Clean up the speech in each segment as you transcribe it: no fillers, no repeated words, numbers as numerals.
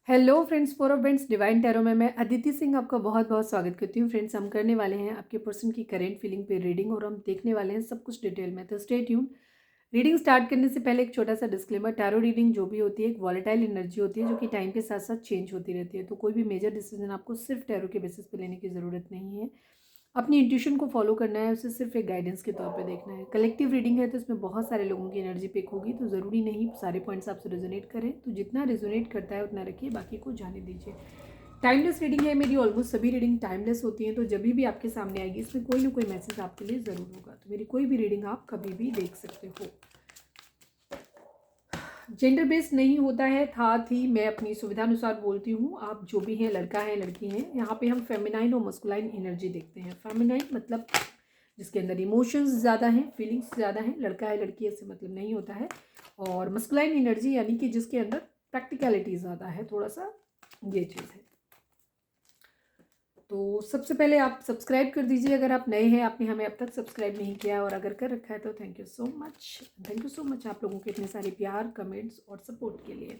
Hello friends, four of friends divine tarot में मैं अदिति सिंह आपका बहुत बहुत स्वागत करती हूँ। फ्रेंड्स, हम करने वाले हैं आपके पर्सन की करेंट फीलिंग पे रीडिंग और हम देखने वाले हैं सब कुछ डिटेल में। तो स्टे ट्यून। रीडिंग स्टार्ट करने से पहले एक छोटा सा डिस्क्लेमर, टैरो रीडिंग जो भी होती है एक वॉलेटाइल एनर्जी होती है जो कि टाइम के साथ साथ चेंज होती रहती है। तो कोई भी मेजर डिसीजन आपको सिर्फ टैरो के बेसिस पे लेने की ज़रूरत नहीं है। अपनी इंट्यूशन को फॉलो करना है, उसे सिर्फ एक गाइडेंस के तौर पे देखना है। कलेक्टिव रीडिंग है तो इसमें बहुत सारे लोगों की एनर्जी पिक होगी, तो ज़रूरी नहीं सारे पॉइंट्स आपसे रेजोनेट करें। तो जितना रेजोनेट करता है उतना रखिए, बाकी को जाने दीजिए। टाइमलेस रीडिंग है मेरी, ऑलमोस्ट सभी रीडिंग टाइमलेस होती हैं। तो जब भी आपके सामने आएगी इसमें कोई ना कोई मैसेज आपके लिए ज़रूर होगा। तो मेरी कोई भी रीडिंग आप कभी भी देख सकते हो। जेंडर बेस्ड नहीं होता है, साथ ही मैं अपनी सुविधा अनुसार बोलती हूँ। आप जो भी हैं, लड़का है लड़की हैं, यहाँ पे हम फेमिनाइन और मस्कुलाइन एनर्जी देखते हैं। फेमिनाइन मतलब जिसके अंदर इमोशंस ज़्यादा हैं, फीलिंग्स ज़्यादा हैं। लड़का है लड़की ऐसे मतलब नहीं होता है। और मस्कुलाइन एनर्जी यानी कि जिसके अंदर प्रैक्टिकलिटी ज़्यादा है, थोड़ा सा ये चीज़ है। तो सबसे पहले आप सब्सक्राइब कर दीजिए अगर आप नए हैं, आपने हमें अब तक सब्सक्राइब नहीं किया, और अगर कर रखा है तो thank you so much. Thank you so much आप लोगों के इतने सारे प्यार, कमेंट्स और सपोर्ट के लिए।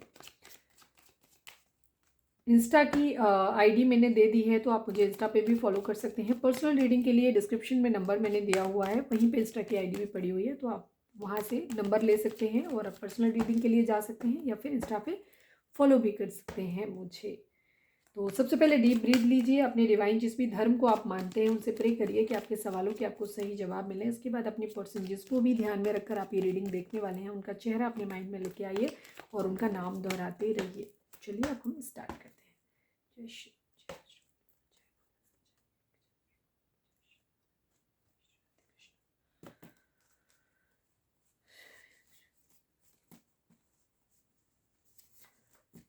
इंस्टा की आईडी मैंने दे दी है, तो आप मुझे इंस्टा पे भी फॉलो कर सकते हैं। पर्सनल रीडिंग के लिए डिस्क्रिप्शन में नंबर मैंने दिया हुआ है, वहीं पे इंस्टा की आईडी भी पड़ी हुई है, तो आप वहाँ से नंबर ले सकते हैं और आप पर्सनल रीडिंग के लिए जा सकते हैं, या फिर इंस्टा पे फॉलो भी कर सकते हैं मुझे। तो सबसे पहले डीप ब्रीथ लीजिए, अपने डिवाइन जिस भी धर्म को आप मानते हैं उनसे प्रे करिए कि आपके सवालों के आपको सही जवाब मिले। इसके बाद अपनी पर्सन जिसको भी ध्यान में रखकर आप ये रीडिंग देखने वाले हैं उनका चेहरा अपने माइंड में लेके आइए और उनका नाम दोहराते रहिए। चलिए अब हम स्टार्ट करते हैं। जय श्री जय श्री।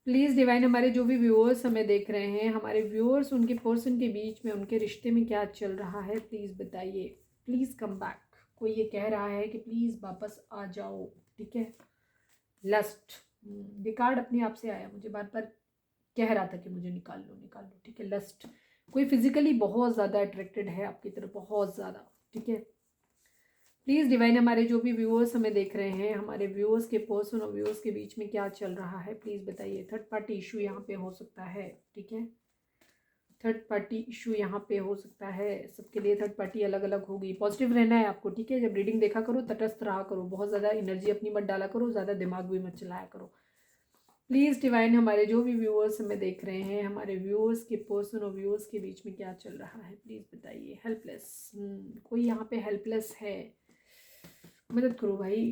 प्लीज़ डिवाइन, हमारे जो भी व्यूअर्स हमें देख रहे हैं, हमारे व्यूअर्स उनके पर्सन के बीच में उनके रिश्ते में क्या चल रहा है, प्लीज़ बताइए। Please come back. कोई ये कह रहा है कि प्लीज़ वापस आ जाओ, ठीक है। लस्ट, ये कार्ड अपने आप से आया, मुझे बार बार कह रहा था कि मुझे निकाल लो निकाल लो, ठीक है। लस्ट, कोई फिजिकली बहुत ज़्यादा अट्रैक्टेड है आपकी तरफ, बहुत ज़्यादा, ठीक है। प्लीज़ डिवाइन, हमारे जो भी व्यूअर्स हमें देख रहे हैं, हमारे व्यूअर्स के पर्सन और व्यूअर्स के बीच में क्या चल रहा है, प्लीज़ बताइए। थर्ड पार्टी इशू यहाँ पे हो सकता है, ठीक है। थर्ड पार्टी इशू यहाँ पे हो सकता है। सबके लिए थर्ड पार्टी अलग अलग होगी। पॉजिटिव रहना है आपको, ठीक है। जब रीडिंग देखा करो तटस्थ रहा करो, बहुत ज़्यादा एनर्जी अपनी मत डाला करो, ज़्यादा दिमाग भी मत चलाया करो। प्लीज़ डिवाइन, हमारे जो भी व्यूअर्स हमें देख रहे हैं, हमारे व्यूअर्स के पर्सन और व्यूअर्स के बीच में क्या चल रहा है, प्लीज़ बताइए। हेल्पलेस, कोई यहाँ पे हेल्पलेस है, मदद करो भाई।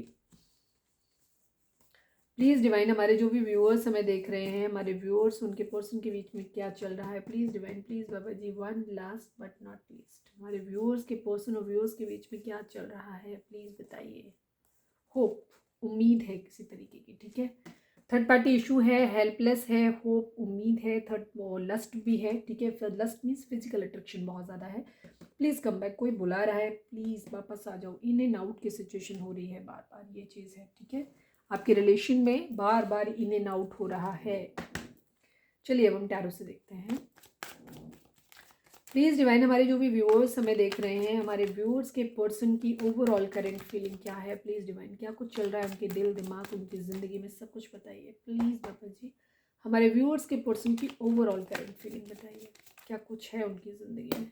प्लीज़ डिवाइन, हमारे जो भी व्यूअर्स हमें देख रहे हैं, हमारे व्यूअर्स उनके पर्सन के बीच में क्या चल रहा है, please divine, please Baba ji. One last but not least, हमारे व्यूअर्स के पर्सन और व्यूअर्स के बीच में क्या चल रहा है, प्लीज़ बताइए। होप, उम्मीद है किसी तरीके की, ठीक है। थर्ड पार्टी इशू है, हेल्पलेस है, होप, उम्मीद है, थर्ड लस्ट भी है, ठीक है। फिर लस्ट मीन्स फिजिकल अट्रैक्शन बहुत ज़्यादा है। प्लीज़ कम बैक, कोई बुला रहा है, प्लीज़ वापस आ जाओ। इन एंड आउट की सिचुएशन हो रही है बार बार, ये चीज़ है, ठीक है। आपके रिलेशन में बार बार इन एंड आउट हो रहा है। चलिए अब हम टैरो से देखते हैं। प्लीज़ डिवाइन, हमारे जो भी व्यूअर्स हमें देख रहे हैं, हमारे व्यूअर्स के पर्सन की ओवरऑल करंट फीलिंग क्या है, प्लीज़ डिवाइन। क्या कुछ चल रहा है उनके दिल दिमाग, उनकी ज़िंदगी में, सब कुछ बताइए प्लीज़ बाबा जी। हमारे व्यूअर्स के पर्सन की ओवरऑल करंट फीलिंग बताइए, क्या कुछ है उनकी ज़िंदगी में।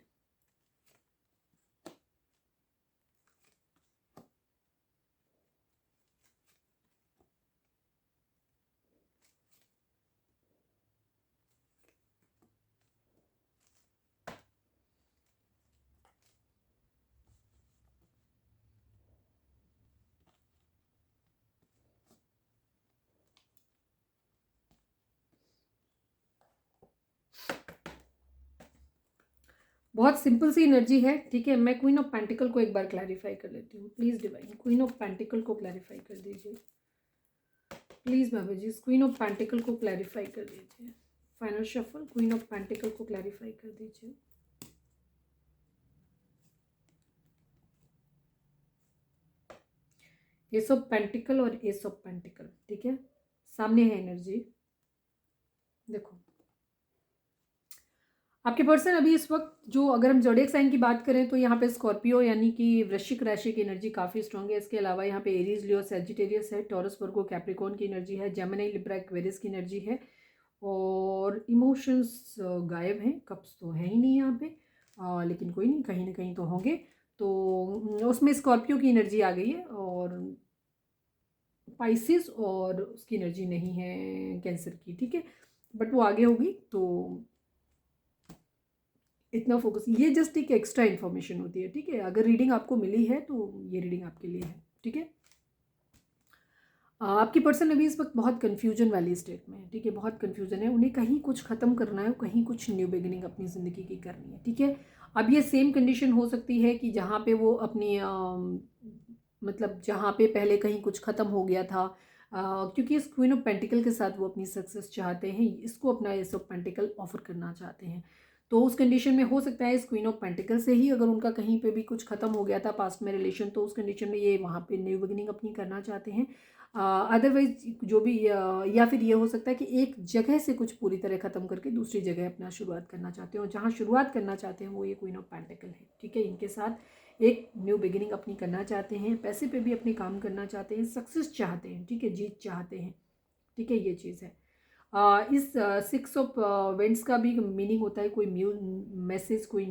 बहुत सिंपल सी एनर्जी है, ठीक है। मैं क्वीन ऑफ पेंटिकल को एक बार क्लैरिफाई कर लेती हूँ। Please divine, queen of pentacle को क्लैरिफाई कर दीजिए please Baba ji. Queen of pentacle को क्लैरिफाई कर दीजिए। Final shuffle, queen of pentacle को क्लैरिफाई कर दीजिए। एस ऑफ पेंटिकल और एस ऑफ पेंटिकल, ठीक है। सामने है एनर्जी, देखो। आपके पर्सन अभी इस वक्त जो, अगर हम ज़ोडिएक साइन की बात करें तो यहाँ पे स्कॉर्पियो यानी कि वृश्चिक राशि की एनर्जी काफ़ी स्ट्रांग है। इसके अलावा यहाँ पे एरीज, लियो, सैजिटेरियस है, टॉरस, वर्गो, कैप्रिकॉर्न की एनर्जी है, जेमिनी, लिब्रा, एक्वेरियस की एनर्जी है, और इमोशंस गायब हैं, कप्स तो हैं ही नहीं यहाँ पे, लेकिन कोई नहीं, कहीं ना कहीं तो होंगे। तो उसमें स्कॉर्पियो की एनर्जी आ गई है और पाइसिस, और उसकी एनर्जी नहीं है कैंसर की, ठीक है, बट वो आगे होगी। तो इतना फोकस, ये जस्ट एक एक्स्ट्रा इन्फॉर्मेशन होती है, ठीक है। अगर रीडिंग आपको मिली है तो ये रीडिंग आपके लिए है, ठीक है। आपकी पर्सन अभी इस वक्त बहुत कन्फ्यूजन वाली स्टेट में है, ठीक है, बहुत कन्फ्यूजन है, उन्हें कहीं कुछ ख़त्म करना है, कहीं कुछ न्यू बिगिनिंग अपनी ज़िंदगी की करनी है, ठीक है। अब ये सेम कंडीशन हो सकती है कि जहाँ पे वो अपनी मतलब जहाँ पे पहले कहीं कुछ ख़त्म हो गया था, क्योंकि इस क्वीन ऑफ पेंटिकल के साथ वो अपनी सक्सेस चाहते हैं, इसको अपना एस ऑफ पेंटिकल ऑफर करना चाहते हैं। तो उस कंडीशन में हो सकता है इस क्वीन ऑफ पेंटिकल से ही अगर उनका कहीं पे भी कुछ ख़त्म हो गया था पास्ट में रिलेशन, तो उस कंडीशन में ये वहाँ पे न्यू बिगिनिंग अपनी करना चाहते हैं। अदरवाइज जो भी या फिर ये हो सकता है कि एक जगह से कुछ पूरी तरह ख़त्म करके दूसरी जगह अपना शुरुआत करना चाहते हैं, और जहाँ शुरुआत करना चाहते हैं वो ये क्वीन ऑफ पेंटिकल है, ठीक है। इनके साथ एक न्यू बिगिनिंग अपनी करना चाहते हैं, पैसे पे भी अपने काम करना चाहते हैं, सक्सेस चाहते हैं, ठीक है, जीत चाहते हैं, ठीक है, ये चीज़ है। इस 6 ऑफ वेंट्स का भी मीनिंग होता है कोई मैसेज, कोई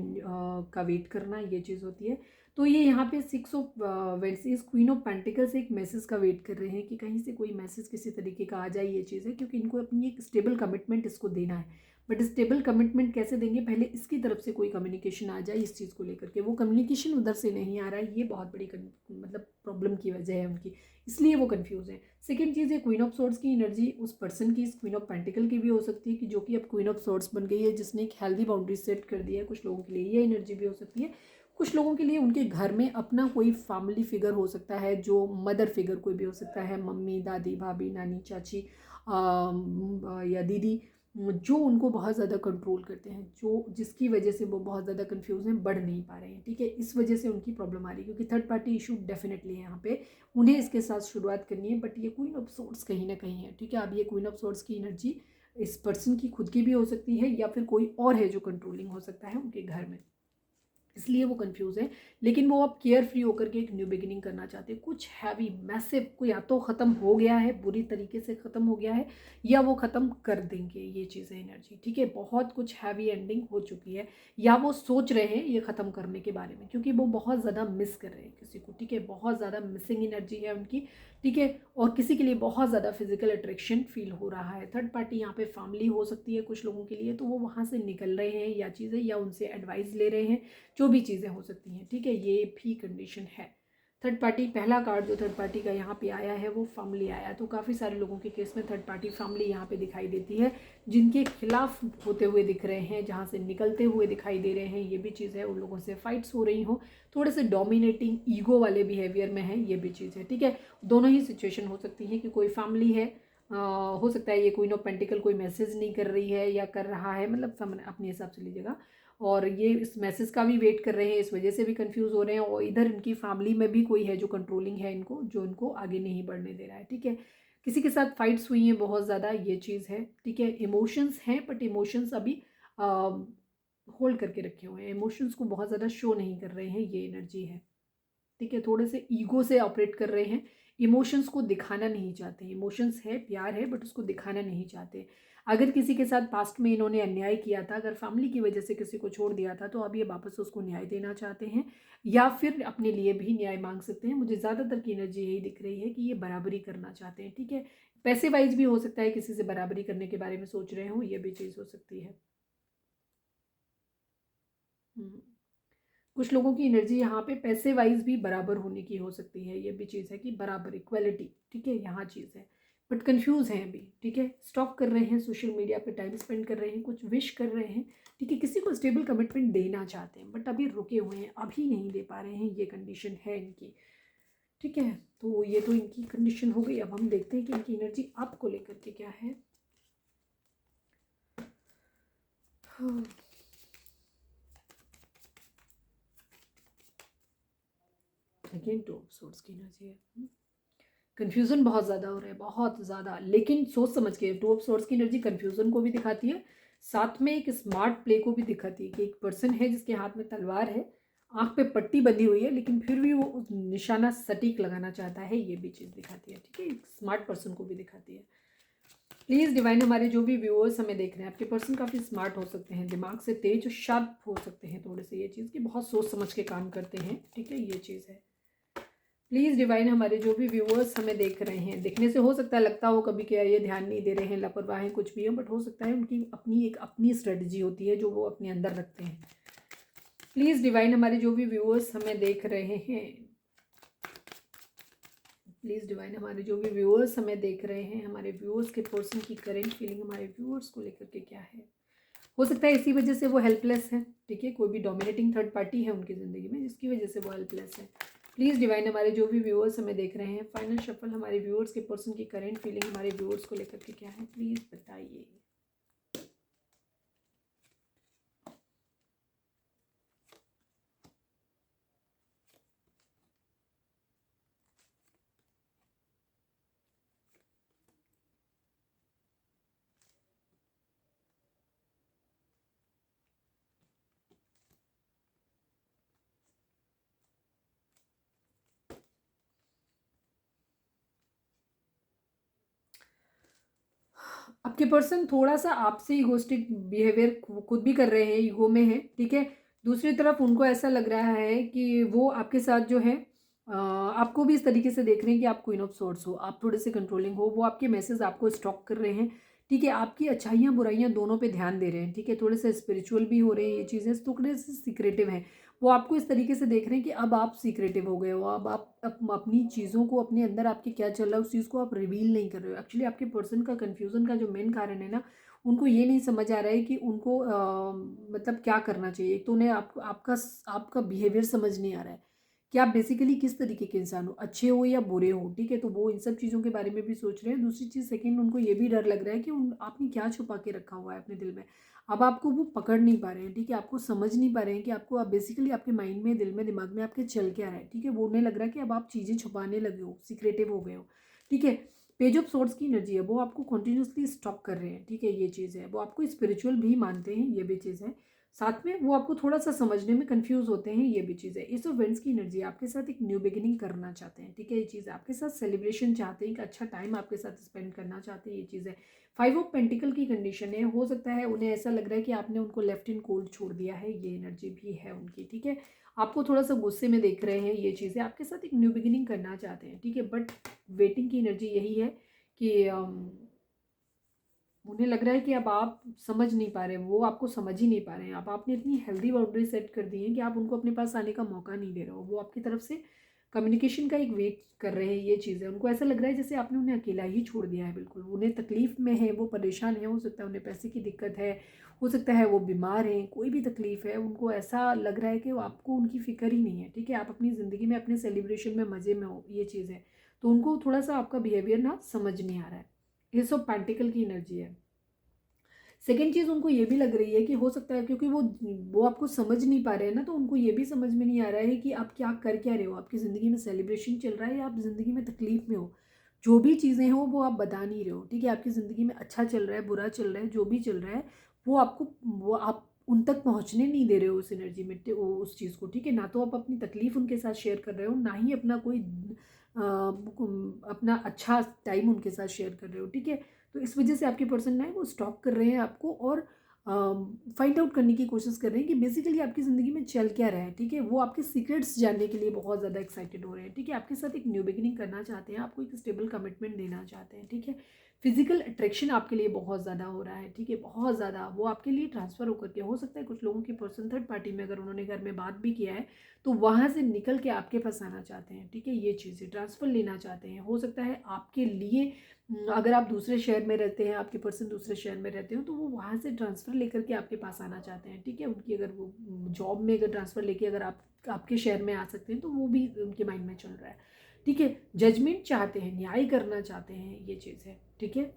का वेट करना, ये चीज़ होती है। तो ये यहाँ पे 6 ऑफ वेंट्स इस क्वीन ऑफ पेंटिकल से एक मैसेज का वेट कर रहे हैं कि कहीं से कोई मैसेज किसी तरीके का आ जाए, ये चीज़ है, क्योंकि इनको अपनी एक स्टेबल कमिटमेंट इसको देना है। बट स्टेबल कमिटमेंट कैसे देंगे, पहले इसकी तरफ से कोई कम्युनिकेशन आ जाए इस चीज़ को लेकर के, वो कम्युनिकेशन उधर से नहीं आ रहा है, ये बहुत बड़ी मतलब प्रॉब्लम की वजह है उनकी, इसलिए वो कंफ्यूज है। सेकेंड चीज़ है क्वीन ऑफ सोर्ड्स की एनर्जी उस पर्सन की इस क्वीन ऑफ पेंटिकल की भी हो सकती है कि जो कि अब क्वीन ऑफ सोर्ड्स बन गई है, जिसने एक हेल्दी बाउंड्री सेट कर दी है, कुछ लोगों के लिए ये एनर्जी भी हो सकती है। कुछ लोगों के लिए उनके घर में अपना कोई फैमिली फिगर हो सकता है, जो मदर फिगर कोई भी हो सकता है, मम्मी, दादी, भाभी, नानी, चाची या दीदी, जो उनको बहुत ज़्यादा कंट्रोल करते हैं, जो जिसकी वजह से वो बहुत ज़्यादा कंफ्यूज हैं, बढ़ नहीं पा रहे हैं, ठीक है, इस वजह से उनकी प्रॉब्लम आ रही है, क्योंकि थर्ड पार्टी इशू डेफिनेटली है यहाँ पे, उन्हें इसके साथ शुरुआत करनी है। बट ये क्वीन ऑफ सोर्ड्स कहीं ना कहीं है, ठीक है। अब ये क्वीन ऑफ सोर्ड्स की एनर्जी इस पर्सन की खुद की भी हो सकती है, या फिर कोई और है जो कंट्रोलिंग हो सकता है उनके घर में, इसलिए वो कंफ्यूज है। लेकिन वो अब केयर फ्री होकर के एक न्यू बिगिनिंग करना चाहते हैं, कुछ हैवी मैसिव को या तो ख़त्म हो गया है, बुरी तरीके से ख़त्म हो गया है, या वो ख़त्म कर देंगे, ये चीज़ है एनर्जी, ठीक है। बहुत कुछ हैवी एंडिंग हो चुकी है, या वो सोच रहे हैं ये ख़त्म करने के बारे में, क्योंकि वो बहुत ज़्यादा मिस कर रहे हैं किसी को, ठीक है, बहुत ज़्यादा मिसिंग एनर्जी है उनकी, ठीक है। और किसी के लिए बहुत ज़्यादा फिजिकल अट्रैक्शन फील हो रहा है। थर्ड पार्टी यहाँ पे फैमिली हो सकती है कुछ लोगों के लिए, तो वो वहाँ से निकल रहे हैं या चीज़ें, या उनसे एडवाइस ले रहे हैं, जो भी चीज़ें हो सकती हैं, ठीक है, ये भी कंडीशन है। थर्ड पार्टी, पहला कार्ड जो थर्ड पार्टी का यहाँ पे आया है वो फैमिली आया, तो काफ़ी सारे लोगों के केस में थर्ड पार्टी फैमिली यहाँ पे दिखाई देती है, जिनके खिलाफ होते हुए दिख रहे हैं, जहाँ से निकलते हुए दिखाई दे रहे हैं, ये भी चीज़ है। उन लोगों से फाइट्स हो रही हो, थोड़े से डोमिनेटिंग ईगो वाले बिहेवियर में है, ये भी चीज़ है, ठीक है। दोनों ही सिचुएशन हो सकती है कि कोई फैमिली है, हो सकता है ये क्वीन ऑफ पेंटिकल कोई मैसेज नहीं कर रही है या कर रहा है, मतलब अपने हिसाब से लीजिएगा, और ये इस मैसेज का भी वेट कर रहे हैं, इस वजह से भी कंफ्यूज हो रहे हैं, और इधर इनकी फैमिली में भी कोई है जो कंट्रोलिंग है इनको, जो इनको आगे नहीं बढ़ने दे रहा है, ठीक है। किसी के साथ फाइट्स हुई हैं बहुत ज़्यादा, ये चीज़ है, ठीक है। इमोशंस हैं, बट इमोशंस अभी होल्ड करके रखे हुए हैं, इमोशंस को बहुत ज़्यादा शो नहीं कर रहे हैं, ये एनर्जी है, ठीक है। थोड़े से ईगो से ऑपरेट कर रहे हैं, इमोशंस को दिखाना नहीं चाहते, इमोशंस है, प्यार है, बट उसको दिखाना नहीं चाहते। अगर किसी के साथ पास्ट में इन्होंने अन्याय किया था, अगर फैमिली की वजह से किसी को छोड़ दिया था, तो अब ये वापस उसको न्याय देना चाहते हैं, या फिर अपने लिए भी न्याय मांग सकते हैं। मुझे ज़्यादातर की एनर्जी यही दिख रही है कि ये बराबरी करना चाहते हैं, ठीक है। पैसे वाइज भी हो सकता है किसी से बराबरी करने के बारे में सोच रहे हो, ये भी चीज़ हो सकती है। कुछ लोगों की एनर्जी यहाँ पे पैसे वाइज भी बराबर होने की हो सकती है, ये भी चीज़ है कि बराबर इक्वलिटी, ठीक है, यहाँ चीज़ है। बट कंफ्यूज हैं अभी, ठीक है, स्टॉक कर रहे हैं, सोशल मीडिया पे टाइम स्पेंड कर रहे हैं, कुछ विश कर रहे हैं, ठीक है, किसी को स्टेबल कमिटमेंट देना चाहते हैं, बट अभी रुके हुए हैं, अभी नहीं दे पा रहे हैं, ये कंडीशन है इनकी, ठीक है। तो ये तो इनकी कंडीशन हो गई। अब हम देखते हैं कि इनकी एनर्जी आपको लेकर के क्या है। हाँ। अगेन टू ऑफ सोर्ड्स की एनर्जी है, कन्फ्यूज़न बहुत ज़्यादा हो रहा है, बहुत ज़्यादा, लेकिन सोच समझ के। टू ऑफ सोर्ड्स की एनर्जी कन्फ्यूज़न को भी दिखाती है, साथ में एक स्मार्ट प्ले को भी दिखाती है कि एक पर्सन है जिसके हाथ में तलवार है, आँख पे पट्टी बंधी हुई है, लेकिन फिर भी वो उस निशाना सटीक लगाना चाहता है, ये भी चीज़ दिखाती है, ठीक है, एक स्मार्ट पर्सन को भी दिखाती है। प्लीज़ डिवाइन, हमारे जो भी व्यूअर्स हमें देख रहे हैं, आपके पर्सन काफ़ी स्मार्ट हो सकते हैं, दिमाग से तेज और शार्प हो सकते हैं थोड़े से, ये चीज़ की बहुत सोच समझ के काम करते हैं, ठीक है, ये चीज़ है। प्लीज़ डिवाइन, हमारे जो भी व्यूअर्स हमें देख रहे हैं, देखने से हो सकता है लगता हो कभी क्या ये ध्यान नहीं दे रहे हैं, लापरवाह हैं, कुछ भी हो, बट हो सकता है उनकी अपनी एक अपनी स्ट्रेटजी होती है जो वो अपने अंदर रखते हैं। प्लीज़ डिवाइन, हमारे जो भी व्यूअर्स हमें देख रहे हैं, प्लीज़ डिवाइन, हमारे जो भी व्यूअर्स हमें देख रहे हैं, हमारे व्यूअर्स के पर्सन की करेंट फीलिंग हमारे व्यूअर्स को लेकर के क्या है। हो सकता है इसी वजह से वो हेल्पलेस है, ठीक है, कोई भी डोमिनेटिंग थर्ड पार्टी है उनकी ज़िंदगी में जिसकी वजह से वो हेल्पलेस है। प्लीज़ डिवाइन, हमारे जो भी व्यूअर्स हमें देख रहे हैं, फाइनल शफल हमारे व्यूअर्स के पर्सन की करेंट फीलिंग हमारे व्यूअर्स को लेकर के क्या है, प्लीज़ बताइए। आपके पर्सन थोड़ा सा आपसे ईगोस्टिक बिहेवियर खुद भी कर रहे हैं, ईगो में है, ठीक है। दूसरी तरफ उनको ऐसा लग रहा है कि वो आपके साथ जो है आपको भी इस तरीके से देख रहे हैं कि आप क्वीन ऑफ सोर्ट्स हो, आप थोड़े से कंट्रोलिंग हो, वो आपके मैसेज आपको स्टॉक कर रहे हैं, ठीक है, आपकी अच्छाइयाँ बुराइयाँ दोनों पे ध्यान दे रहे हैं, ठीक है, थोड़े से स्पिरिचुअल भी हो रहे हैं ये चीज़ें, थोड़े से सीक्रेटिव हैं। वो आपको इस तरीके से देख रहे हैं कि अब आप सीक्रेटिव हो गए हो, अब आप अपनी चीज़ों को, अपने अंदर आपके क्या चल रहा है उस चीज़ को आप रिवील नहीं कर रहे हो। एक्चुअली आपके पर्सन का कन्फ्यूज़न का जो मेन कारण है ना, उनको ये नहीं समझ आ रहा है कि उनको मतलब क्या करना चाहिए। एक तो उन्हें आपका आपका बिहेवियर समझ नहीं आ रहा है कि आप बेसिकली किस तरीके के इंसान हो, अच्छे हो या बुरे हो, ठीक है, तो वो इन सब चीज़ों के बारे में भी सोच रहे हैं। दूसरी चीज़ सेकंड, उनको ये भी डर लग रहा है कि आपने क्या छुपा के रखा हुआ है अपने दिल में। अब आपको वो पकड़ नहीं पा रहे हैं, ठीक है, आपको समझ नहीं पा रहे हैं कि आपको आप बेसिकली आपके माइंड में, दिल में, दिमाग में आपके चल क्या रहा है, ठीक है, वो उन्हें लग रहा है कि अब आप चीज़ें छुपाने लगे हो, सीक्रेटिव हो गए हो, ठीक है। पेज ऑफ सोर्ड्स की एनर्जी है, वो आपको कंटिन्यूसली स्टॉक कर रहे हैं, ठीक है, ये चीज़ है। वो आपको स्पिरिचुअल भी मानते हैं, ये भी चीज़ है। साथ में वो आपको थोड़ा सा समझने में कंफ्यूज होते हैं, ये भी चीज़ है। इस इवेंट्स की एनर्जी आपके साथ एक न्यू बिगिनिंग करना चाहते हैं, ठीक है, ये चीज़ है। आपके साथ सेलिब्रेशन चाहते हैं, एक अच्छा टाइम आपके साथ स्पेंड करना चाहते हैं, ये चीज़ है। 5 ऑफ पेंटिकल की कंडीशन है, हो सकता है उन्हें ऐसा लग रहा है कि आपने उनको लेफ्ट इन कोल्ड छोड़ दिया है, ये एनर्जी भी है उनकी, ठीक है। आपको थोड़ा सा गुस्से में देख रहे हैं, ये चीज़ है। आपके साथ एक न्यू बिगिनिंग करना चाहते हैं, ठीक है, बट वेटिंग की एनर्जी यही है कि उन्हें लग रहा है कि अब आप समझ नहीं पा रहे, वो आपको समझ ही नहीं पा रहे हैं। अब आपने इतनी हेल्दी बाउंड्री सेट कर दी है कि आप उनको अपने पास आने का मौका नहीं दे रहे हो। वो आपकी तरफ से कम्युनिकेशन का एक वेट कर रहे हैं, ये चीज़ है। उनको ऐसा लग रहा है जैसे आपने उन्हें अकेला ही छोड़ दिया है, बिल्कुल। उन्हें तकलीफ़ में है, वो परेशान है, हो सकता है उन्हें पैसे की दिक्कत है, हो सकता है वो बीमार हैं, कोई भी तकलीफ़ है, उनको ऐसा लग रहा है कि वो आपको उनकी फ़िक्र ही नहीं है, ठीक है। आप अपनी ज़िंदगी में अपने सेलिब्रेशन में मज़े में हो, ये चीज़ है। तो उनको थोड़ा सा आपका बिहेवियर ना समझ नहीं आ रहा है। ये सब पेंटिकल की एनर्जी है। सेकेंड चीज़ उनको ये भी लग रही है कि हो सकता है क्योंकि वो आपको समझ नहीं पा रहे हैं ना, तो उनको ये भी समझ में नहीं आ रहा है कि आप क्या कर क्या रहे हो। आपकी ज़िंदगी में सेलिब्रेशन चल रहा है या आप ज़िंदगी में तकलीफ़ में हो। जो भी चीज़ें हो वो आप बता नहीं रहे हो, ठीक है। आपकी ज़िंदगी में अच्छा चल रहा है, बुरा चल रहा है, जो भी चल रहा है वो आप उन तक पहुँचने नहीं दे रहे हो उस एनर्जी में, उस चीज़ को, ठीक है। ना तो आप अपनी तकलीफ़ उनके साथ शेयर कर रहे हो, ना ही अपना कोई अपना अच्छा टाइम उनके साथ शेयर कर रहे हो, ठीक है। तो इस वजह से आपके पर्सन ना है वो स्टॉक कर रहे हैं आपको और फाइंड आउट करने की कोशिश कर रहे हैं कि बेसिकली आपकी ज़िंदगी में चल क्या रहा है, ठीक है। वो आपके सीक्रेट्स जानने के लिए बहुत ज़्यादा एक्साइटेड हो रहे हैं, ठीक है। आपके साथ एक न्यू बिगिनिंग करना चाहते हैं, आपको एक स्टेबल कमिटमेंट देना चाहते हैं, ठीक है। फिजिकल अट्रैक्शन आपके लिए बहुत ज़्यादा हो रहा है, ठीक है, बहुत ज़्यादा। वो आपके लिए ट्रांसफ़र होकर के, हो सकता है कुछ लोगों की पर्सन थर्ड पार्टी में अगर उन्होंने घर में बात भी किया है तो वहाँ से निकल के आपके पास आना चाहते हैं, ठीक है, ये चीज़ें ट्रांसफ़र लेना चाहते हैं। हो सकता है आपके लिए अगर आप दूसरे शहर में रहते हैं, आपके पर्सन दूसरे शहर में रहते हो, तो वो वहाँ से ट्रांसफ़र लेकर के आपके पास आना चाहते हैं, ठीक है। उनकी अगर वो जॉब में अगर ट्रांसफ़र लेके अगर आप आपके शहर में आ सकते हैं तो वो भी उनके माइंड में चल रहा है, ठीक है। जजमेंट चाहते हैं, न्याय करना चाहते हैं, ये चीज़ है, ठीक है।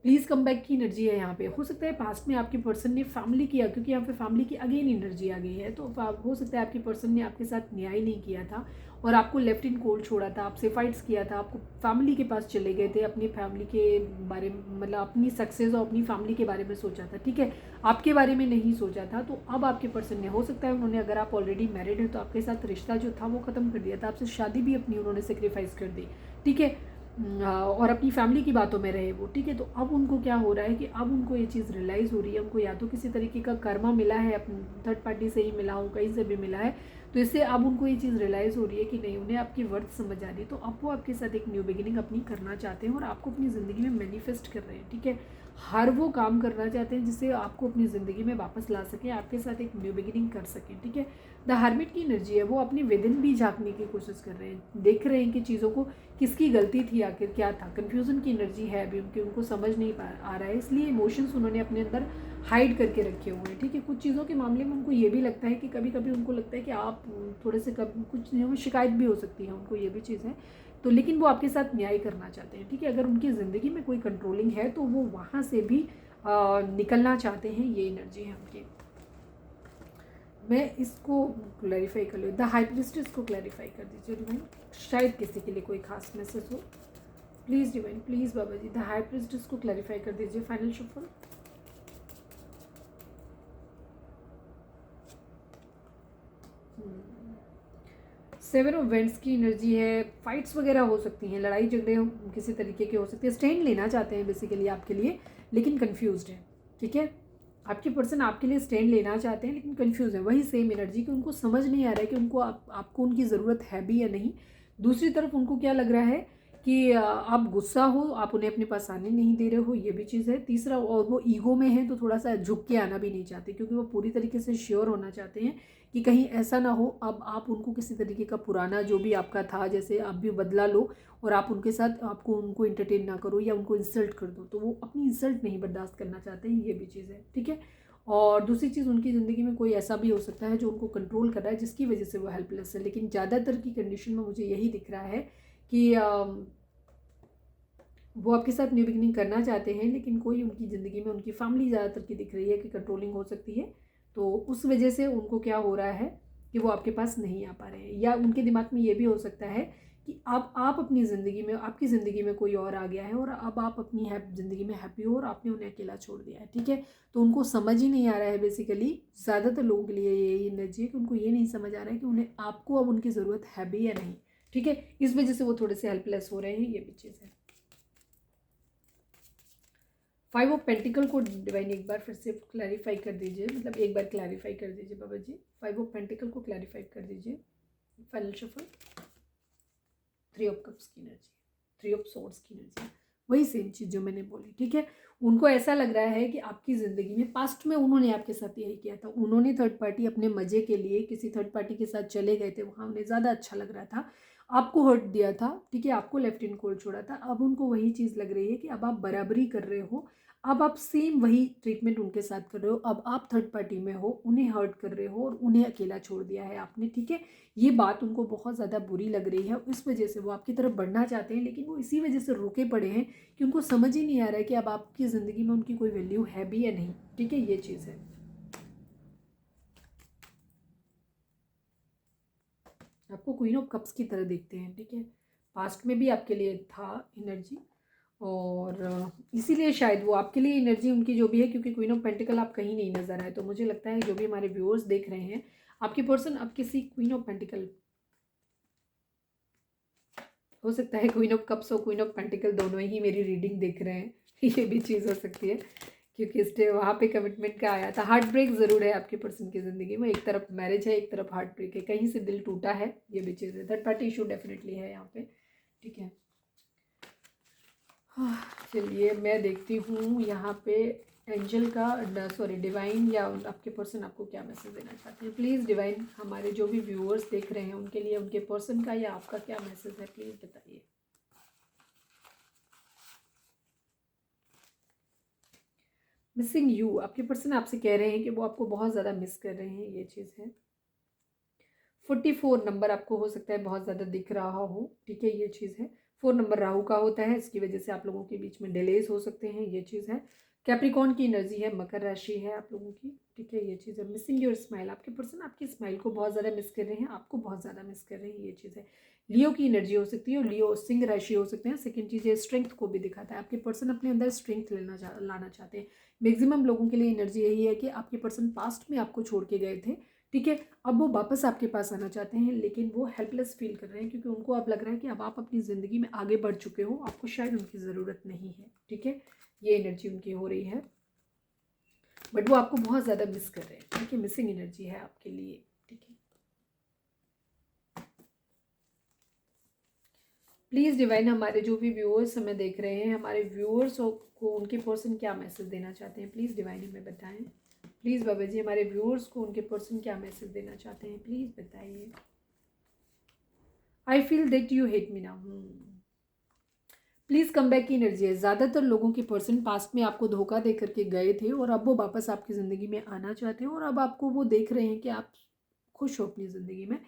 प्लीज़ कम बैक की एनर्जी है यहाँ पे। हो सकता है पास्ट में आपके पर्सन ने फैमिली किया, क्योंकि यहाँ पे फैमिली की अगेन एनर्जी आ गई है, तो हो सकता है आपके पर्सन ने आपके साथ न्याय नहीं किया था और आपको लेफ्ट इन कोल्ड छोड़ा था, आपसे फाइट्स किया था, आपको फैमिली के पास चले गए थे, अपनी फैमिली के बारे में, मतलब अपनी सक्सेस और अपनी फैमिली के बारे में सोचा था, ठीक है, आपके बारे में नहीं सोचा था। तो अब आपके पर्सन ने, हो सकता है उन्होंने, अगर आप ऑलरेडी मैरिड हो तो आपके साथ रिश्ता जो था वो ख़त्म कर दिया था, आपसे शादी भी अपनी उन्होंने सेक्रीफाइस कर दी, ठीक है। और अपनी फैमिली की बातों में रहे वो, ठीक है। तो अब उनको क्या हो रहा है कि अब उनको ये चीज़ रियलाइज़ हो रही है, उनको या तो किसी तरीके का कर्मा मिला है, अपनी थर्ड पार्टी से ही मिला हो, कहीं से भी मिला है, तो इससे अब उनको ये चीज़ रियलाइज़ हो रही है कि नहीं, उन्हें आपकी वर्थ समझ आ रही है। तो अब वो आपके साथ एक न्यू बिगिनिंग अपनी करना चाहते हैं और आपको अपनी ज़िंदगी में मैनिफेस्ट कर रहे हैं, ठीक है। हर वो काम करना चाहते हैं जिससे आपको अपनी ज़िंदगी में वापस ला सकें, आपके साथ एक न्यू बिगिनिंग कर सकें, ठीक है। द हर्मिट की एनर्जी है, वो अपने विदिन भी झांकने की कोशिश कर रहे हैं, देख रहे हैं कि चीज़ों को किसकी गलती थी, आखिर क्या था। कन्फ्यूज़न की एनर्जी है अभी उनकी, उनको समझ नहीं आ रहा है, इसलिए इमोशंस उन्होंने अपने अंदर हाइड करके रखे हुए हैं, ठीक है। कुछ चीज़ों के मामले में उनको ये भी लगता है कि कभी कभी उनको लगता है कि आप थोड़े से कुछ चीज़ों में शिकायत भी हो सकती है, उनको ये भी चीज़ है। तो लेकिन वो आपके साथ न्याय करना चाहते हैं, ठीक है। अगर उनकी ज़िंदगी में कोई कंट्रोलिंग है तो वो वहाँ से भी निकलना चाहते हैं, ये एनर्जी है उनकी। मैं इसको क्लैरिफाई कर लूँ, द हाई प्रीस्टेस को क्लैरिफाई कर दीजिए डिवाइन, शायद किसी के लिए कोई खास मैसेज हो। Please divine, please Baba ji, the high priestess को क्लैरिफाई कर दीजिए। Final shuffle. Seven of wands की एनर्जी है, फाइट्स वगैरह हो सकती हैं, लड़ाई झगड़े किसी तरीके के हो सकते हैं, स्टैंड लेना चाहते हैं बेसिकली आपके लिए, लेकिन कंफ्यूज्ड है, ठीक है। आपके पर्सन आपके लिए स्टैंड लेना चाहते हैं लेकिन कंफ्यूज है, वही सेम एनर्जी कि उनको समझ नहीं आ रहा है कि उनको आपको उनकी ज़रूरत है भी या नहीं। दूसरी तरफ उनको क्या लग रहा है कि आप गुस्सा हो, आप उन्हें अपने पास आने नहीं दे रहे हो, ये भी चीज़ है। तीसरा, और वो ईगो में है तो थोड़ा सा झुक के आना भी नहीं चाहते, क्योंकि वो पूरी तरीके से श्योर होना चाहते हैं कि कहीं ऐसा ना हो अब आप उनको किसी तरीके का पुराना जो भी आपका था, जैसे आप भी बदला लो और आप उनके साथ आपको उनको इंटरटेन ना करो या उनको इंसल्ट कर दो, तो वो अपनी इंसल्ट नहीं बर्दाश्त करना चाहते हैं, ये भी चीज़ है, ठीक है। और दूसरी चीज़, उनकी ज़िंदगी में कोई ऐसा भी हो सकता है जो उनको कंट्रोल कर रहा है, जिसकी वजह से वो हेल्पलेस है। लेकिन ज़्यादातर की कंडीशन में मुझे यही दिख रहा है कि वो आपके साथ न्यू बिगिनिंग करना चाहते हैं, लेकिन कोई उनकी ज़िंदगी में, उनकी फैमिली ज़्यादातर की दिख रही है कि कंट्रोलिंग हो सकती है, तो उस वजह से उनको क्या हो रहा है कि वो आपके पास नहीं आ पा रहे हैं। या उनके दिमाग में ये भी हो सकता है कि अब आप अपनी ज़िंदगी में, आपकी ज़िंदगी में कोई और आ गया है और अब आप अपनी ज़िंदगी में हैप्पी हो और आपने उन्हें अकेला छोड़ दिया है, ठीक है। तो उनको समझ ही नहीं आ रहा है, बेसिकली ज़्यादातर लोगों के लिए यही एनर्जी है कि उनको ये नहीं समझ आ रहा है कि उन्हें आपको अब उनकी ज़रूरत है भी या नहीं, ठीक है। इस वजह से वो थोड़े से हेल्पलेस हो रहे हैं, ये भी चीज़ है। फाइव ऑफ पेंटिकल को डिवाइन एक बार फिर से क्लैरिफाई कर दीजिए, मतलब एक बार क्लैरिफाई कर दीजिए बाबा जी, फाइव ऑफ पेंटिकल को क्लैरिफाई कर दीजिए। Final shuffle. Three of cups की एनर्जी, थ्री ऑफ सोर्ड्स की एनर्जी, वही सेम चीज़ जो मैंने बोली, ठीक है। उनको ऐसा लग रहा है कि आपकी ज़िंदगी में पास्ट में उन्होंने आपके साथ यही किया था, उन्होंने थर्ड पार्टी अपने मज़े के लिए किसी थर्ड पार्टी के साथ चले गए थे, वहाँ उन्हें ज़्यादा अच्छा लग रहा था, आपको हर्ट दिया था, ठीक है, आपको लेफ्ट इन कोल्ड छोड़ा था। अब उनको वही चीज़ लग रही है कि अब आप बराबरी कर रहे हो, अब आप सेम वही ट्रीटमेंट उनके साथ कर रहे हो, अब आप थर्ड पार्टी में हो, उन्हें हर्ट कर रहे हो और उन्हें अकेला छोड़ दिया है आपने, ठीक है। ये बात उनको बहुत ज़्यादा बुरी लग रही है, इस वजह से वो आपकी तरफ बढ़ना चाहते हैं, लेकिन वो इसी वजह से रुके पड़े हैं कि उनको समझ ही नहीं आ रहा है कि अब आपकी ज़िंदगी में उनकी कोई वैल्यू है भी या नहीं, ठीक है, ये चीज़ है। आपको क्वीन ऑफ कप्स की तरह देखते हैं, ठीक है। पास्ट में भी आपके लिए था एनर्जी, और इसीलिए शायद वो आपके लिए एनर्जी उनकी जो भी है, क्योंकि क्वीन ऑफ पेंटिकल आप कहीं नहीं नजर आए, तो मुझे लगता है जो भी हमारे व्यूअर्स देख रहे हैं, आपके पर्सन अब किसी क्वीन ऑफ पेंटिकल, हो सकता है क्वीन ऑफ कप्स और क्वीन ऑफ पेंटिकल दोनों ही मेरी रीडिंग देख रहे हैं ये भी चीज़ हो सकती है, क्योंकि इससे वहाँ पे कमिटमेंट का आया था। हार्ट ब्रेक ज़रूर है आपके पर्सन की ज़िंदगी में, एक तरफ मैरिज है, एक तरफ हार्ट ब्रेक है, कहीं से दिल टूटा है, ये भी चीज़ है। थर्ड पार्टी इशू डेफिनेटली है यहाँ पे, ठीक है। चलिए मैं देखती हूँ यहाँ पे एंजल का, सॉरी डिवाइन, या आपके पर्सन आपको क्या मैसेज देना चाहते हैं। प्लीज़ डिवाइन, हमारे जो भी व्यूअर्स देख रहे हैं उनके लिए उनके पर्सन का या आपका क्या मैसेज है, प्लीज़ बताइए। मिसिंग यू, आपके पर्सन आपसे कह रहे हैं कि वो आपको बहुत ज़्यादा मिस कर रहे हैं, ये चीज़ है। 44 नंबर आपको हो सकता है बहुत ज़्यादा दिख रहा हो, ठीक है, ये चीज़ है। 4 नंबर राहु का होता है, इसकी वजह से आप लोगों के बीच में डिलेज हो सकते हैं, ये चीज़ है। कैप्रिकॉर्न की एनर्जी है, मकर राशि है आप लोगों की, ठीक है, ये चीज़ है। मिसिंग योर स्माइल, आपके पर्सन आपकी स्माइल को बहुत ज़्यादा मिस कर रहे हैं, आपको बहुत ज़्यादा मिस कर रहे हैं, ये चीज़ है। लियो की एनर्जी हो सकती है, और लियो सिंह राशि हो सकते हैं। सेकंड चीज़ है, स्ट्रेंथ को भी दिखाता है, आपके पर्सन अपने अंदर स्ट्रेंथ लाना चाहते हैं। मैक्सिमम लोगों के लिए एनर्जी यही है कि आपके पर्सन पास्ट में आपको छोड़ के गए थे, ठीक है। अब वो वापस आपके पास आना चाहते हैं, लेकिन वो हेल्पलेस फील कर रहे हैं क्योंकि उनको अब लग रहा है कि अब आप अपनी ज़िंदगी में आगे बढ़ चुके हो, आपको शायद उनकी ज़रूरत नहीं है। ठीक है, ये एनर्जी उनकी हो रही है, बट वो आपको बहुत ज़्यादा मिस कर रहे हैं। ठीक है, मिसिंग एनर्जी है आपके लिए। ठीक है, प्लीज़ डिवाइन, हमारे जो भी व्यूअर्स हमें देख रहे हैं, हमारे व्यूअर्स को उनके पर्सन क्या मैसेज देना चाहते हैं, प्लीज़ डिवाइन हमें बताएं। प्लीज़ बाबा जी, हमारे व्यूअर्स को उनके पर्सन क्या मैसेज देना चाहते हैं, प्लीज़ बताइए। I feel that you hate me now. Please come back की एनर्जी है। ज़्यादातर लोगों के पर्सन पास्ट में आपको धोखा दे करके गए थे और अब वो वापस आपकी ज़िंदगी में आना चाहते हैं, और अब आपको वो देख रहे हैं कि आप खुश हो अपनी ज़िंदगी में।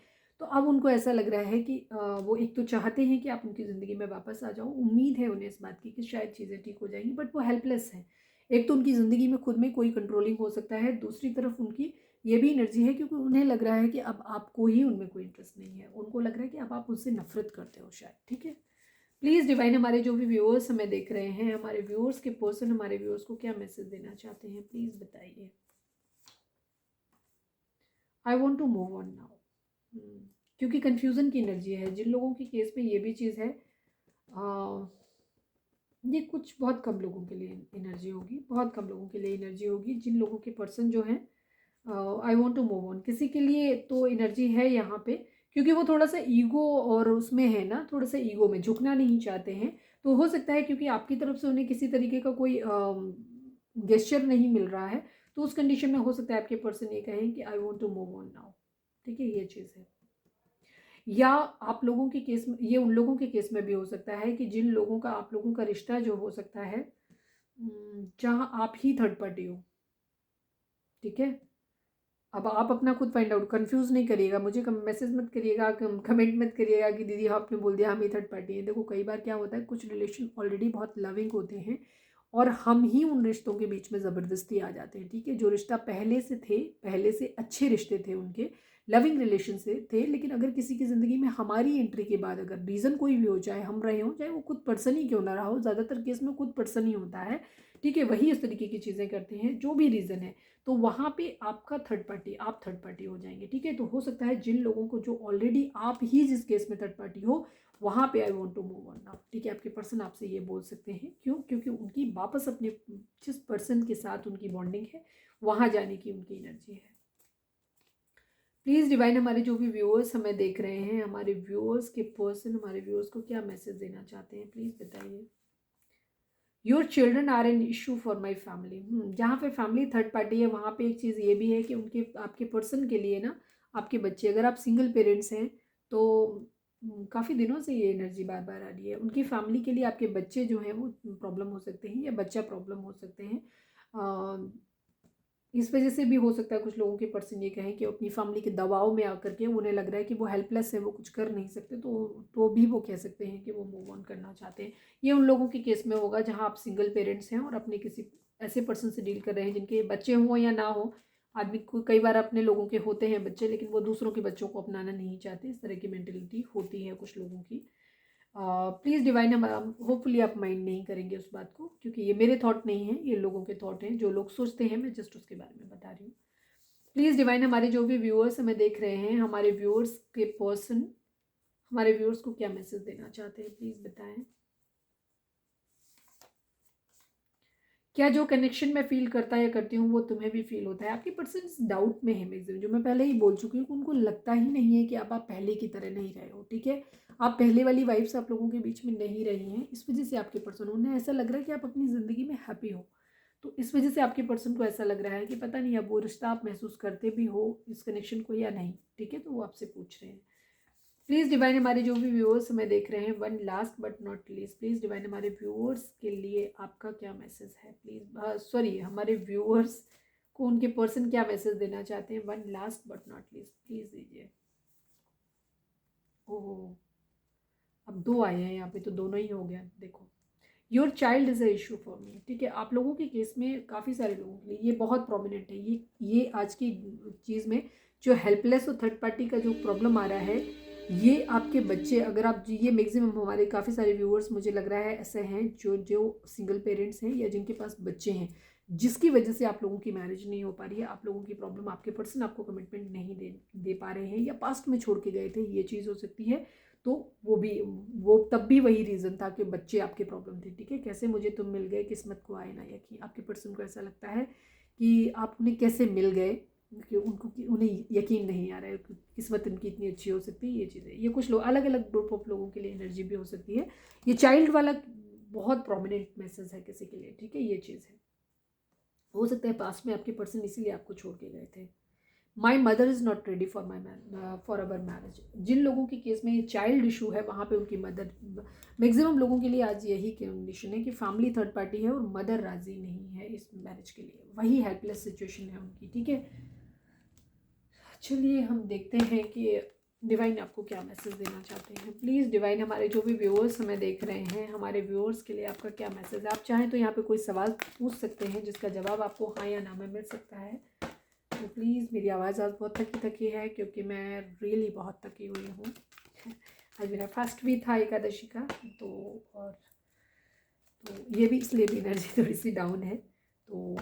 तो अब उनको ऐसा लग रहा है कि वो एक तो चाहते हैं कि आप उनकी ज़िंदगी में वापस आ जाओ, उम्मीद है उन्हें इस बात की कि शायद चीज़ें ठीक हो जाएंगी, बट वो हेल्पलेस हैं। एक तो उनकी ज़िंदगी में खुद में कोई कंट्रोलिंग हो सकता है, दूसरी तरफ उनकी ये भी एनर्जी है क्योंकि उन्हें लग रहा है कि अब आपको ही उनमें कोई इंटरेस्ट नहीं है। उनको लग रहा है कि अब आप उससे नफरत करते हो शायद। ठीक है, प्लीज़ डिवाइन, हमारे जो भी व्यूअर्स हमें देख रहे हैं, हमारे व्यूअर्स के पर्सन हमारे व्यूअर्स को क्या मैसेज देना चाहते हैं, प्लीज़ बताइए। I want to move on now, क्योंकि कन्फ्यूज़न की एनर्जी है। जिन लोगों की केस में ये भी चीज़ है, ये कुछ बहुत कम लोगों के लिए एनर्जी होगी, बहुत कम लोगों के लिए एनर्जी होगी। जिन लोगों के पर्सन जो हैं, I want to move on, किसी के लिए तो एनर्जी है यहाँ पे, क्योंकि वो थोड़ा सा ईगो और उसमें है ना, थोड़ा सा ईगो में झुकना नहीं चाहते हैं। तो हो सकता है क्योंकि आपकी तरफ से उन्हें किसी तरीके का कोई गेस्चर नहीं मिल रहा है, तो उस कंडीशन में हो सकता है आपके पर्सन ये कहें कि I want to move on now. ठीक है, ये चीज़ है। या आप लोगों के केस में, ये उन लोगों के केस में भी हो सकता है कि जिन लोगों का आप लोगों का रिश्ता जो हो सकता है, जहाँ आप ही थर्ड पार्टी हो। ठीक है, अब आप अपना खुद फाइंड आउट, कंफ्यूज नहीं करिएगा, मुझे मैसेज मत करिएगा, कमेंट मत करिएगा कि दीदी आपने बोल दिया हम ही थर्ड पार्टी हैं। देखो कई बार क्या होता है, कुछ रिलेशन ऑलरेडी बहुत लविंग होते हैं और हम ही उन रिश्तों के बीच में ज़बरदस्ती आ जाते हैं। ठीक है, जो रिश्ता पहले से थे, पहले से अच्छे रिश्ते थे, उनके लविंग रिलेशन से थे, लेकिन अगर किसी की ज़िंदगी में हमारी एंट्री के बाद अगर रीज़न कोई भी हो, चाहे हम रहे हों, चाहे वो खुद पर्सन ही क्यों ना रहा हो, ज़्यादातर केस में खुद पर्सन ही होता है। ठीक है, वही इस तरीके की चीज़ें करते हैं, जो भी रीज़न है, तो वहाँ पे आपका थर्ड पार्टी, आप थर्ड पार्टी हो जाएंगे। ठीक है, तो हो सकता है जिन लोगों को, जो ऑलरेडी आप ही जिस केस में थर्ड पार्टी हो, वहाँ पे I want to move on now. ठीक है, आपके पर्सन आपसे ये बोल सकते हैं, क्यों? क्योंकि उनकी वापस अपने जिस पर्सन के साथ उनकी बॉन्डिंग है, वहाँ जाने की उनकी एनर्जी है। प्लीज़ डिवाइन, हमारे जो भी व्यूअर्स हमें देख रहे हैं, हमारे व्यूअर्स के पर्सन हमारे व्यूअर्स को क्या मैसेज देना चाहते हैं, प्लीज़ बताइए। Your children are an issue for my family. जहाँ पे फैमिली थर्ड पार्टी है, वहाँ पे एक चीज़ ये भी है कि उनके, आपके पर्सन के लिए ना, आपके बच्चे, अगर आप सिंगल पेरेंट्स हैं तो काफ़ी दिनों से ये एनर्जी बार बार आ रही है, उनकी फैमिली के लिए आपके बच्चे जो हैं वो प्रॉब्लम हो सकते हैं, या बच्चा प्रॉब्लम हो सकते हैं। इस वजह से भी हो सकता है कुछ लोगों के पर्सन ये कहें कि अपनी फैमिली के दबाव में आकर के उन्हें लग रहा है कि वो हेल्पलेस है, वो कुछ कर नहीं सकते, तो भी वो कह सकते हैं कि वो मूव ऑन करना चाहते हैं। ये उन लोगों के केस में होगा जहां आप सिंगल पेरेंट्स हैं और अपने किसी ऐसे पर्सन से डील कर रहे हैं जिनके बच्चे हों या ना हो। आदमी को कई बार अपने लोगों के होते हैं बच्चे, लेकिन वो दूसरों के बच्चों को अपनाना नहीं चाहते। इस तरह की मेंटेलिटी होती है कुछ लोगों की। प्लीज़ डिवाइन, हम होपफुली आप माइंड नहीं करेंगे उस बात को, क्योंकि ये मेरे थॉट नहीं है, ये लोगों के थॉट हैं, जो लोग सोचते हैं, मैं जस्ट उसके बारे में बता रही हूँ। प्लीज़ डिवाइन, हमारे जो भी व्यूअर्स हमें देख रहे हैं, हमारे व्यूअर्स के पर्सन हमारे व्यूअर्स को क्या मैसेज देना चाहते हैं, प्लीज़ बताएं। क्या जो कनेक्शन मैं फील करता या करती हूँ वो तुम्हें भी फील होता है? आपके पर्सन डाउट में है मैक्सिमम, जो मैं पहले ही बोल चुकी हूँ कि उनको लगता ही नहीं है कि अब आप पहले की तरह नहीं रहे हो। ठीक है, आप पहले वाली वाइब्स आप लोगों के बीच में नहीं रही हैं, इस वजह से आपके पर्सन, उन्हें ऐसा लग रहा है कि आप अपनी ज़िंदगी में हैप्पी हो। तो इस वजह से आपके पर्सन को ऐसा लग रहा है कि पता नहीं अब वो रिश्ता आप महसूस करते भी हो इस कनेक्शन को या नहीं। ठीक है, तो वो आपसे पूछ रहे हैं। प्लीज़ डिवाइन, हमारे जो भी व्यूअर्स हमें देख रहे हैं, one last but not least, please divine, हमारे व्यूअर्स के लिए आपका क्या मैसेज है, प्लीज़। सॉरी, हमारे व्यूअर्स को उनके पर्सन क्या मैसेज देना चाहते हैं, one last but not least, please दीजिए। ओह, अब दो आए हैं यहाँ पे, तो दोनों ही हो गया। देखो, your child is a issue for me. ठीक है, आप लोगों के केस में काफ़ी सारे लोगों के लिए ये बहुत प्रोमिनेंट है। ये आज की चीज़ में जो हेल्पलेस और थर्ड पार्टी का जो प्रॉब्लम आ रहा है, ये आपके बच्चे, अगर आप ये मैक्सिमम हमारे काफ़ी सारे व्यूअर्स मुझे लग रहा है ऐसे हैं जो सिंगल पेरेंट्स हैं या जिनके पास बच्चे हैं, जिसकी वजह से आप लोगों की मैरिज नहीं हो पा रही है, आप लोगों की प्रॉब्लम, आपके पर्सन आपको कमिटमेंट नहीं दे पा रहे हैं या पास्ट में छोड़ के गए थे, ये चीज़ हो सकती है। तो वो तब भी वही रीज़न था कि बच्चे आपके प्रॉब्लम थे, ठीक है। कैसे मुझे तुम मिल गए, किस्मत को आए ना यकीन, आपके पर्सन को ऐसा लगता है कि आप उन्हें कैसे मिल गए, कि उन्हें यकीन नहीं आ रहा है कि किस्मत उनकी इतनी अच्छी हो सकती है। ये चीज़ें, ये कुछ लोग अलग अलग ग्रुप ऑफ लोगों के लिए एनर्जी भी हो सकती है। ये चाइल्ड वाला बहुत प्रोमिनेंट मैसेज है किसी के लिए, ठीक है। ये चीज़ है, हो सकता है पास्ट में आपके पर्सन इसीलिए आपको छोड़ के गए थे। My mother is not ready for our marriage. जिन लोगों के केस में ये चाइल्ड इशू है, वहाँ पे उनकी मदर, मैक्सिमम लोगों के लिए आज यही कंडीशन है कि फैमिली थर्ड पार्टी है और मदर राजी नहीं है इस मैरिज के लिए, वही हेल्पलेस सिचुएशन है उनकी, ठीक है। चलिए हम देखते हैं कि डिवाइन आपको क्या मैसेज देना चाहते हैं। प्लीज़ डिवाइन, हमारे जो भी व्यूअर्स हमें देख रहे हैं, हमारे व्यूअर्स के लिए आपका क्या मैसेज है। आप चाहें तो यहाँ पे कोई सवाल पूछ सकते हैं जिसका जवाब आपको हाँ या ना में मिल सकता है। तो प्लीज़, मेरी आवाज़ आज बहुत थकी है क्योंकि मैं रियली बहुत थकी हुई हूँ। आज मेरा फर्स्ट भी था एकादशी का, तो ये भी इसलिए भी एनर्जी थोड़ी सी डाउन है, तो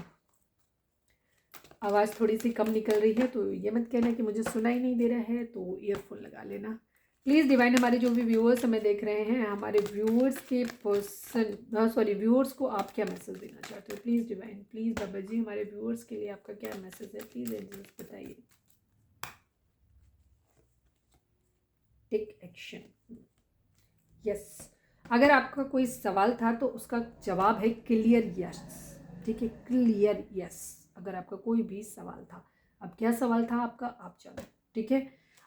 आवाज़ थोड़ी सी कम निकल रही है। तो ये मत कहना कि मुझे सुनाई नहीं दे रहा है, तो ईयरफोन लगा लेना प्लीज़। डिवाइन, हमारे जो भी व्यूअर्स हमें देख रहे हैं, हमारे व्यूअर्स के व्यूअर्स को आप क्या मैसेज देना चाहते हो। Please divine, please Baba ji, हमारे व्यूअर्स के लिए आपका क्या मैसेज है, प्लीज़ एंजल्स बताइए। Take action, yes. अगर आपका कोई सवाल था तो उसका जवाब है क्लियर यस, ठीक है, क्लियर यस। अगर आपका कोई भी सवाल था, अब क्या सवाल था आपका, आप जानो, ठीक है।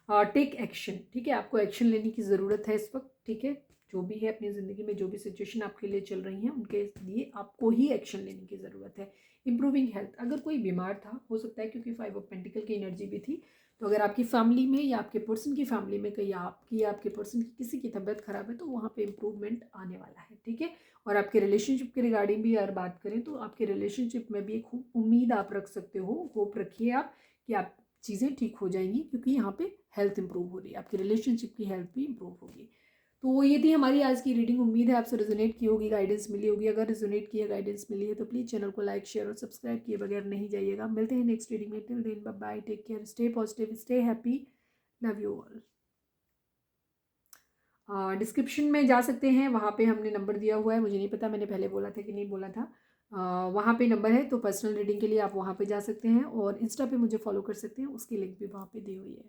टेक एक्शन, ठीक है, आपको एक्शन लेने की ज़रूरत है इस वक्त, ठीक है। जो भी है अपनी ज़िंदगी में, जो भी सिचुएशन आपके लिए चल रही हैं, उनके लिए आपको ही एक्शन लेने की ज़रूरत है। इंप्रूविंग हेल्थ, अगर कोई बीमार था, हो सकता है क्योंकि 5 ऑफ पेंटिकल की एनर्जी भी थी, तो अगर आपकी फैमिली में या आपके पर्सन की फैमिली में कहीं आपकी या आपके पर्सन की किसी की तबीयत खराब है, तो वहाँ पे इम्प्रूवमेंट आने वाला है, ठीक है। और आपके रिलेशनशिप के रिगार्डिंग भी अगर बात करें, तो आपके रिलेशनशिप में भी एक उम्मीद आप रख सकते हो, होप रखिए आप कि आप चीज़ें ठीक हो जाएंगी, क्योंकि यहाँ पे हेल्थ इंप्रूव हो रही है, आपकी रिलेशनशिप की हेल्थ भी इंप्रूव होगी। तो ये थी हमारी आज की रीडिंग। उम्मीद है आपसे रेजोनेट की होगी, गाइडेंस मिली होगी। अगर रेजोनेट की है, गाइडेंस मिली है, तो प्लीज़ चैनल को लाइक, शेयर और सब्सक्राइब किए बगैर नहीं जाइएगा। मिलते हैं नेक्स्ट रीडिंग में। Till then, bye bye, take care, stay positive, stay happy, love you all. Description में जा सकते हैं, वहाँ पे हमने नंबर दिया हुआ है, मुझे नहीं पता मैंने पहले बोला था कि नहीं बोला था। वहाँ पे नंबर है, तो पर्सनल रीडिंग के लिए आप वहाँ पे जा सकते हैं, और इंस्टा पे मुझे फॉलो कर सकते हैं, उसकी लिंक भी वहाँ पे दी हुई है।